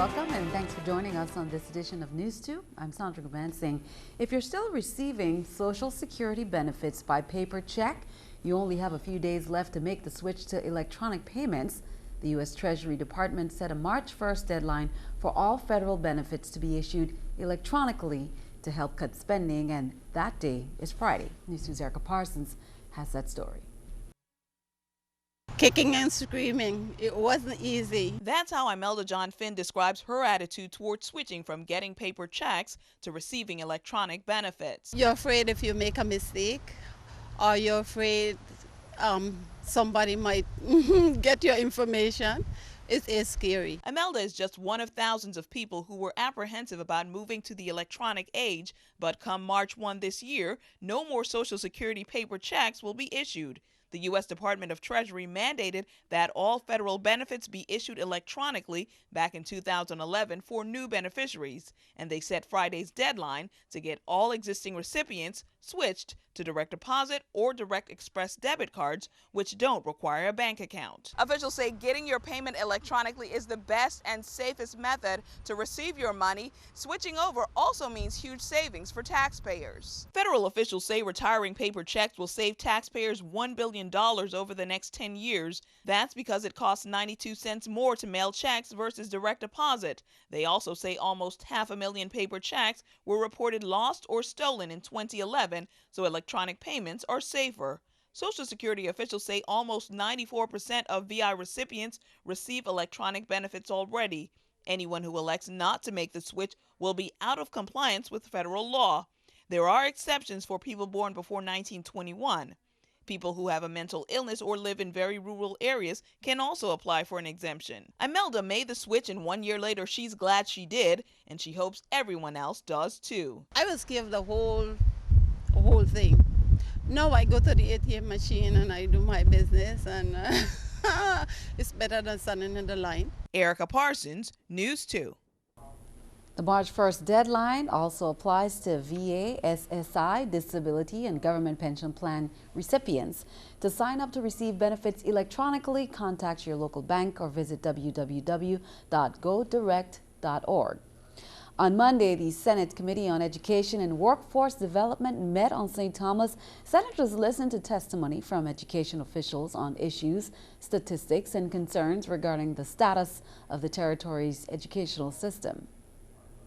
Welcome and thanks for joining us on this edition of News 2. I'm Sandra Gomansing. If you're still receiving Social Security benefits by paper check, you only have a few days left to make the switch to electronic payments. The U.S. Treasury Department set a March 1st deadline for all federal benefits to be issued electronically to help cut spending, and that day is Friday. News 2's Erica Parsons has that story. Kicking and screaming. It wasn't easy. That's how Imelda John Finn describes her attitude towards switching from getting paper checks to receiving electronic benefits. You're afraid if you make a mistake, or you're afraid somebody might get your information. It is scary. Imelda is just one of thousands of people who were apprehensive about moving to the electronic age, but come March 1 this year, no more Social Security paper checks will be issued. The U.S. Department of Treasury mandated that all federal benefits be issued electronically back in 2011 for new beneficiaries, and they set Friday's deadline to get all existing recipients switched to direct deposit or direct express debit cards, which don't require a bank account. Officials say getting your payment electronically is the best and safest method to receive your money. Switching over also means huge savings for taxpayers. Federal officials say retiring paper checks will save taxpayers $1 billion over the next 10 years. That's because it costs 92 cents more to mail checks versus direct deposit. They also say almost 500,000 paper checks were reported lost or stolen in 2011, so electronic payments are safer. Social Security officials say almost 94% of VI recipients receive electronic benefits already. Anyone who elects not to make the switch will be out of compliance with federal law. There are exceptions for people born before 1921. People who have a mental illness or live in very rural areas can also apply for an exemption. Imelda made the switch, and 1 year later she's glad she did, and she hopes everyone else does too. I was given the whole thing. Now I go to the ATM machine and I do my business, and it's better than standing in the line. Erica Parsons, News 2. The March 1st deadline also applies to VA, SSI, disability, and government pension plan recipients. To sign up to receive benefits electronically, contact your local bank or visit www.godirect.org. On Monday, the Senate Committee on Education and Workforce Development met on St. Thomas. Senators listened to testimony from education officials on issues, statistics, and concerns regarding the status of the territory's educational system.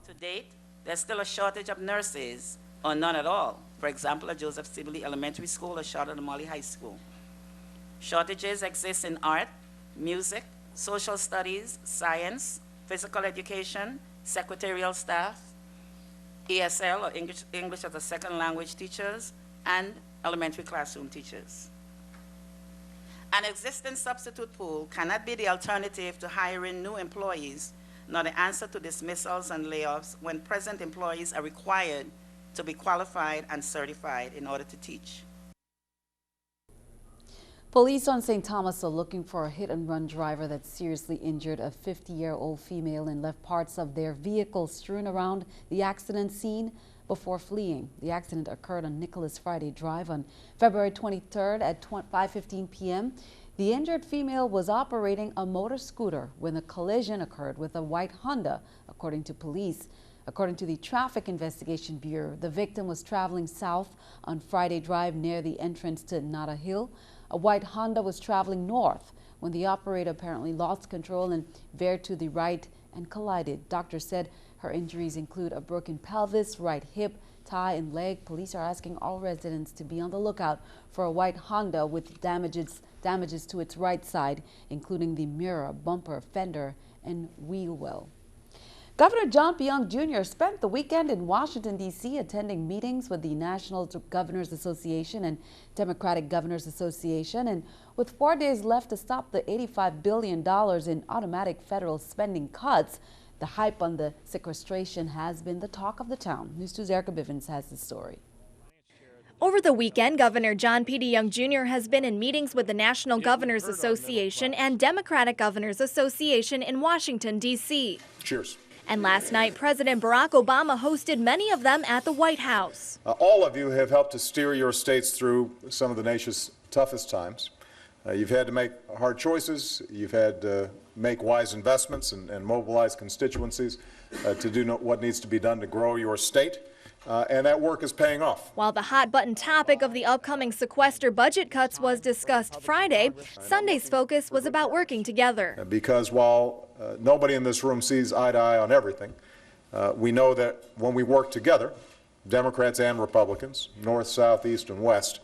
To date, there's still a shortage of nurses, or none at all. For example, at Joseph Sibley Elementary School or Charlotte Molly High School. Shortages exist in art, music, social studies, science, physical education, secretarial staff, ESL or English as a second language teachers, and elementary classroom teachers. An existing substitute pool cannot be the alternative to hiring new employees, nor the answer to dismissals and layoffs when present employees are required to be qualified and certified in order to teach. Police on St. Thomas are looking for a hit-and-run driver that seriously injured a 50-year-old female and left parts of their vehicle strewn around the accident scene before fleeing. The accident occurred on Nicholas Friday Drive on February 23rd at 5:15 p.m. The injured female was operating a motor scooter when a collision occurred with a white Honda, according to police. According to the Traffic Investigation Bureau, the victim was traveling south on Friday Drive near the entrance to Nada Hill. A white Honda was traveling north when the operator apparently lost control and veered to the right and collided. Doctors said her injuries include a broken pelvis, right hip, thigh, and leg. Police are asking all residents to be on the lookout for a white Honda with damages to its right side, including the mirror, bumper, fender, and wheel well. Governor Jongh Jr. spent the weekend in Washington, D.C. attending meetings with the National Governors Association and Democratic Governors Association. And with 4 days left to stop the $85 billion in automatic federal spending cuts, the hype on the sequestration has been the talk of the town. News 2's Erica Bivens has the story. Over the weekend, Governor John Jongh Jr. has been in meetings with the National Governors Association and Democratic Governors Association in Washington, D.C. Cheers. And last night, President Barack Obama hosted many of them at the White House. All of you have helped to steer your states through some of the nation's toughest times. You've had to make hard choices. You've had to make wise investments and mobilize constituencies to do what needs to be done to grow your state. And that work is paying off. While the hot-button topic of the upcoming sequester budget cuts was discussed Friday, Sunday's focus was about working together. Because while nobody in this room sees eye to eye on everything, we know that when we work together, Democrats and Republicans, North, South, East, and West,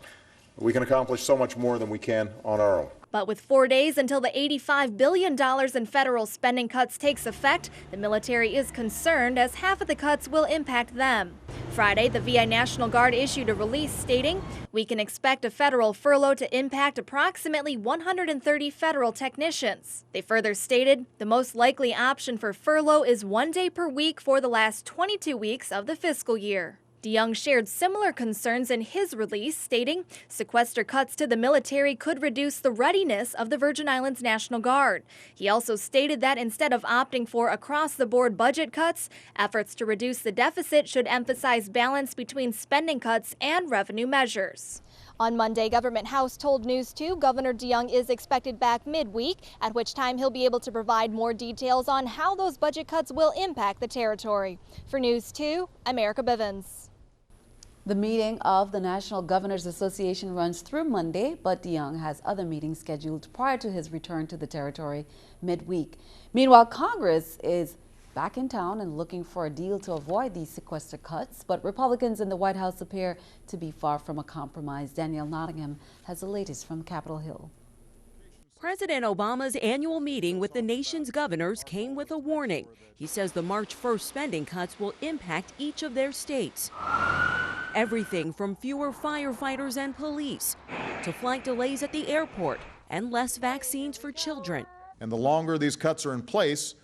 we can accomplish so much more than we can on our own. But with 4 days until the $85 billion in federal spending cuts takes effect, the military is concerned as half of the cuts will impact them. Friday, the VA National Guard issued a release stating, "We can expect a federal furlough to impact approximately 130 federal technicians." They further stated, "The most likely option for furlough is 1 day per week for the last 22 weeks of the fiscal year." DeYoung shared similar concerns in his release, stating sequester cuts to the military could reduce the readiness of the Virgin Islands National Guard. He also stated that instead of opting for across-the-board budget cuts, efforts to reduce the deficit should emphasize balance between spending cuts and revenue measures. On Monday, Government House told News 2 Governor DeYoung is expected back midweek, at which time he'll be able to provide more details on how those budget cuts will impact the territory. For News 2, I'm Erica Bivens. The meeting of the National Governors Association runs through Monday, but DeYoung has other meetings scheduled prior to his return to the territory midweek. Meanwhile, Congress is back in town and looking for a deal to avoid these sequester cuts, but Republicans in the White House appear to be far from a compromise. Danielle Nottingham has the latest from Capitol Hill. President Obama's annual meeting with the nation's governors came with a warning. He says the March 1st spending cuts will impact each of their states. Everything from fewer firefighters and police to flight delays at the airport and less vaccines for children. And the longer these cuts are in place,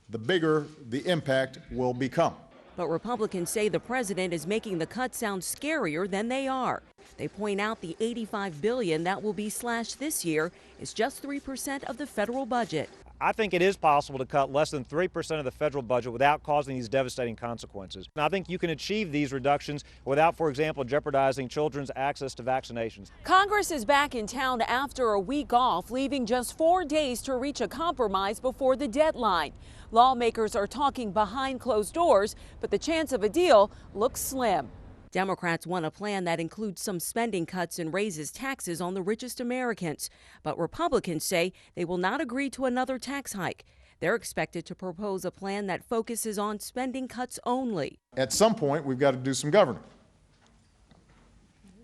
the bigger the impact will become. But Republicans say the president is making the cuts sound scarier than they are. They point out the $85 billion that will be slashed this year is just 3% of the federal budget. I think it is possible to cut less than 3% of the federal budget without causing these devastating consequences. And I think you can achieve these reductions without, for example, jeopardizing children's access to vaccinations. Congress is back in town after a week off, leaving just 4 days to reach a compromise before the deadline. Lawmakers are talking behind closed doors, but the chance of a deal looks slim. Democrats want a plan that includes some spending cuts and raises taxes on the richest Americans. But Republicans say they will not agree to another tax hike. They're expected to propose a plan that focuses on spending cuts only. At some point, we've got to do some governing.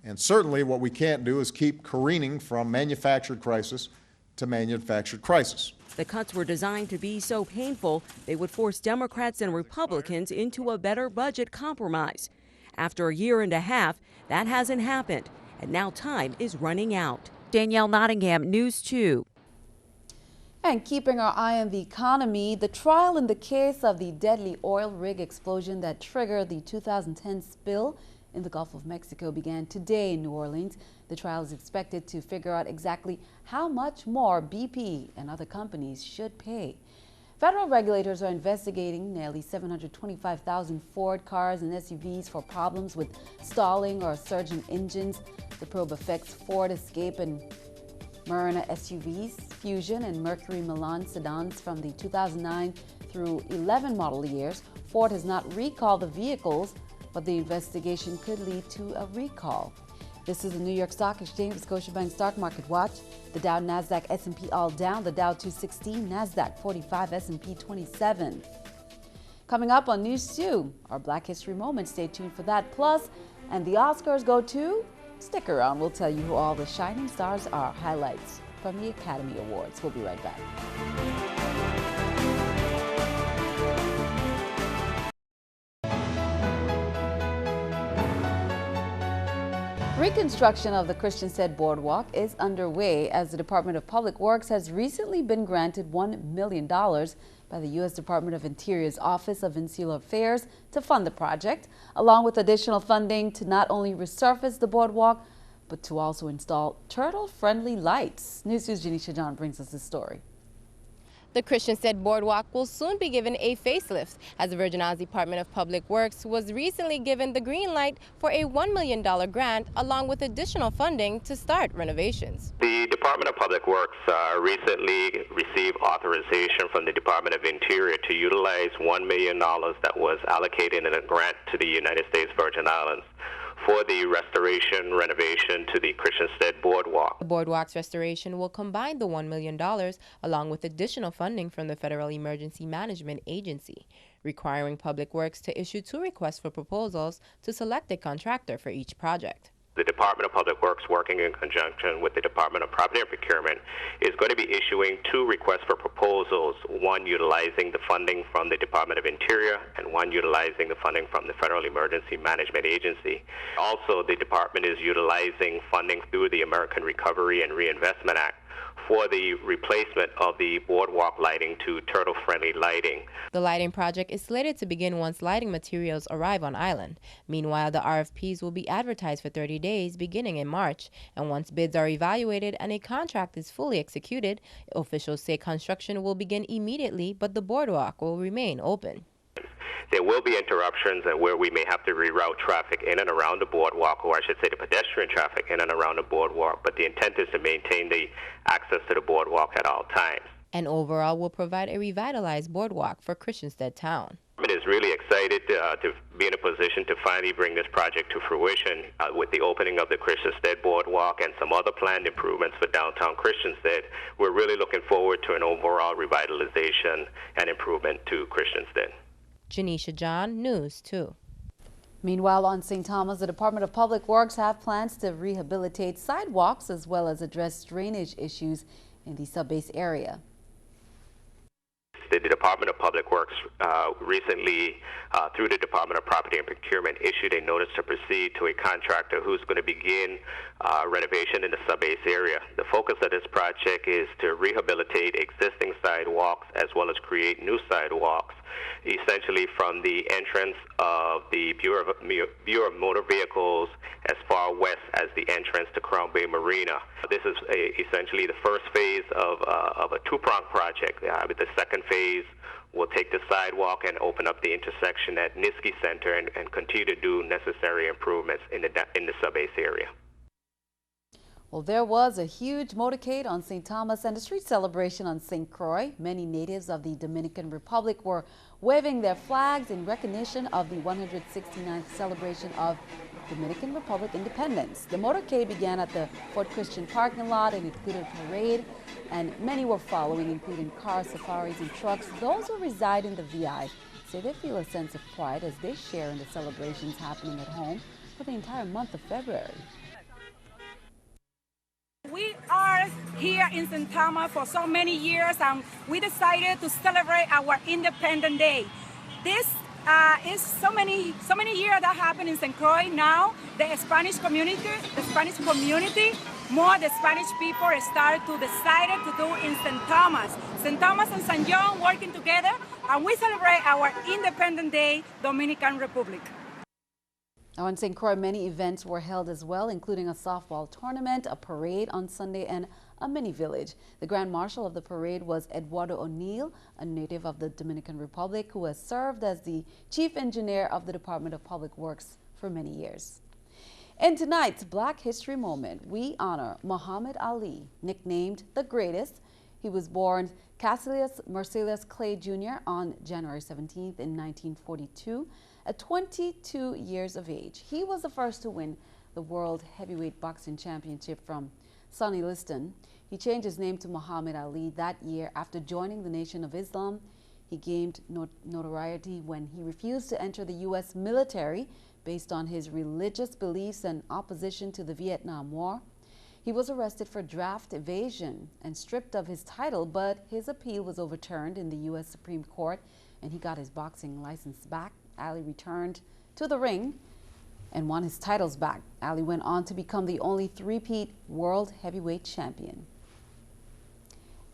And certainly what we can't do is keep careening from manufactured crisis to manufactured crisis. The cuts were designed to be so painful, they would force Democrats and Republicans into a better budget compromise. After a year and a half, that hasn't happened, and now time is running out. Danielle Nottingham, News 2. And keeping our eye on the economy, the trial in the case of the deadly oil rig explosion that triggered the 2010 spill in the Gulf of Mexico began today in New Orleans. The trial is expected to figure out exactly how much more BP and other companies should pay. Federal regulators are investigating nearly 725,000 Ford cars and SUVs for problems with stalling or surging engines. The probe affects Ford Escape and Marina SUVs, Fusion and Mercury Milan sedans from the 2009 through 11 model years. Ford has not recalled the vehicles, but the investigation could lead to a recall. This is the New York Stock Exchange with Scotiabank Stock Market Watch. The Dow, Nasdaq, S&P all down. The Dow 216, Nasdaq 45, S&P 27. Coming up on News 2, our Black History Moment. Stay tuned for that. Plus, and the Oscars go to? Stick around. We'll tell you who all the shining stars are. Highlights from the Academy Awards. We'll be right back. Reconstruction of the Christiansted Boardwalk is underway as the Department of Public Works has recently been granted $1 million by the U.S. Department of Interior's Office of Insular Affairs to fund the project, along with additional funding to not only resurface the boardwalk, but to also install turtle-friendly lights. News 2's Janisha John brings us this story. The Christiansted Boardwalk will soon be given a facelift, as the Virgin Islands Department of Public Works was recently given the green light for a $1 million grant along with additional funding to start renovations. The Department of Public Works recently received authorization from the Department of Interior to utilize $1 million that was allocated in a grant to the United States Virgin Islands for the restoration renovation to the Christiansted Boardwalk. The boardwalk's restoration will combine the $1 million along with additional funding from the Federal Emergency Management Agency, requiring Public Works to issue 2 requests for proposals to select a contractor for each project. The Department of Public Works, working in conjunction with the Department of Property and Procurement, is going to be issuing 2 requests for proposals, one utilizing the funding from the Department of Interior and one utilizing the funding from the Federal Emergency Management Agency. Also, the department is utilizing funding through the American Recovery and Reinvestment Act for the replacement of the boardwalk lighting to turtle-friendly lighting. The lighting project is slated to begin once lighting materials arrive on island. Meanwhile, the RFPs will be advertised for 30 days beginning in March, and once bids are evaluated and a contract is fully executed, officials say construction will begin immediately, but the boardwalk will remain open. There will be interruptions and where we may have to reroute traffic in and around the boardwalk, or I should say the pedestrian traffic in and around the boardwalk, but the intent is to maintain the access to the boardwalk at all times. And overall will provide a revitalized boardwalk for Christiansted Town. It is really excited to be in a position to finally bring this project to fruition with the opening of the Christiansted Boardwalk and some other planned improvements for downtown Christiansted. We're really looking forward to an overall revitalization and improvement to Christiansted. Janisha John, News 2. Meanwhile, on St. Thomas, the Department of Public Works have plans to rehabilitate sidewalks as well as address drainage issues in the subbase area. The Department of Public Works recently, through the Department of Property and Procurement, issued a notice to proceed to a contractor who's going to begin renovation in the subbase area. The focus of this project is to rehabilitate existing sidewalks as well as create new sidewalks, essentially from the entrance of the Bureau of Motor Vehicles as far west as the entrance to Crown Bay Marina. This is essentially the first phase of a 2-pronged project. With the second phase, we'll take the sidewalk and open up the intersection at Niski Center and continue to do necessary improvements in the subbase area. Well, there was a huge motorcade on St. Thomas and a street celebration on St. Croix. Many natives of the Dominican Republic were waving their flags in recognition of the 169th celebration of Dominican Republic independence. The motorcade began at the Fort Christian parking lot and included a parade, and many were following, including cars, safaris, and trucks. Those who reside in the VI say they feel a sense of pride as they share in the celebrations happening at home for the entire month of February. We are here in St. Thomas for so many years, and we decided to celebrate our Independence Day. This is so many years that happened in St. Croix. Now the Spanish community, more the Spanish people start to decide to do in St. Thomas. St. Thomas and St. Jongh working together, and we celebrate our Independence Day, Dominican Republic. Now in St. Croix, many events were held as well, including a softball tournament, a parade on Sunday, and a mini village. The Grand Marshal of the parade was Eduardo O'Neill, a native of the Dominican Republic who has served as the chief engineer of the Department of Public Works for many years. In tonight's Black History Moment, we honor Muhammad Ali, nicknamed the Greatest. He was born Cassius Marcellus Clay Jr. on January 17th in 1942. At 22 years of age, he was the first to win the World Heavyweight Boxing Championship from Sonny Liston. He changed his name to Muhammad Ali that year after joining the Nation of Islam. He gained notoriety when he refused to enter the U.S. military based on his religious beliefs and opposition to the Vietnam War. He was arrested for draft evasion and stripped of his title, but his appeal was overturned in the U.S. Supreme Court and he got his boxing license back. Ali returned to the ring and won his titles back. Ali went on to become the only three-peat world heavyweight champion.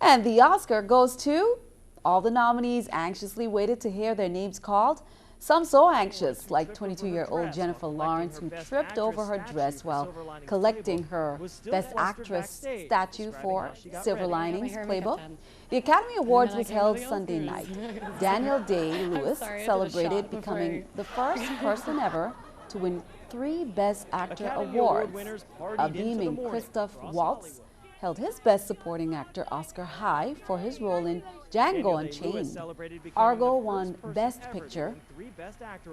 And the Oscar goes to all the nominees anxiously waited to hear their names called. Some so anxious, like 22-year-old Jennifer Lawrence, who tripped over her dress while collecting her Best Actress statue for Silver Linings Playbook. The Academy Awards was held Sunday night. Daniel Day-Lewis celebrated becoming the first person ever to win 3 Best Actor awards. A beaming Christoph Waltz held his Best Supporting Actor Oscar high for his role in Django Unchained. Argo won Best Picture,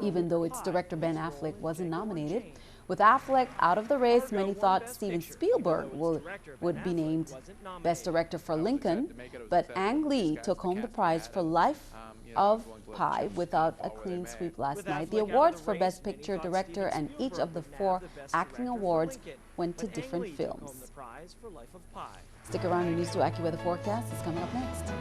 even though its director Ben Affleck wasn't nominated. With Affleck out of the race, many thought Steven Spielberg would be named Best Director for Lincoln, but Ang Lee took home the prize for Life of Pi without a clean sweep last night. The awards for Best Picture, Director, and each of the 4 acting awards went to different films. Stick around, your News 2 AccuWeather forecast is coming up next.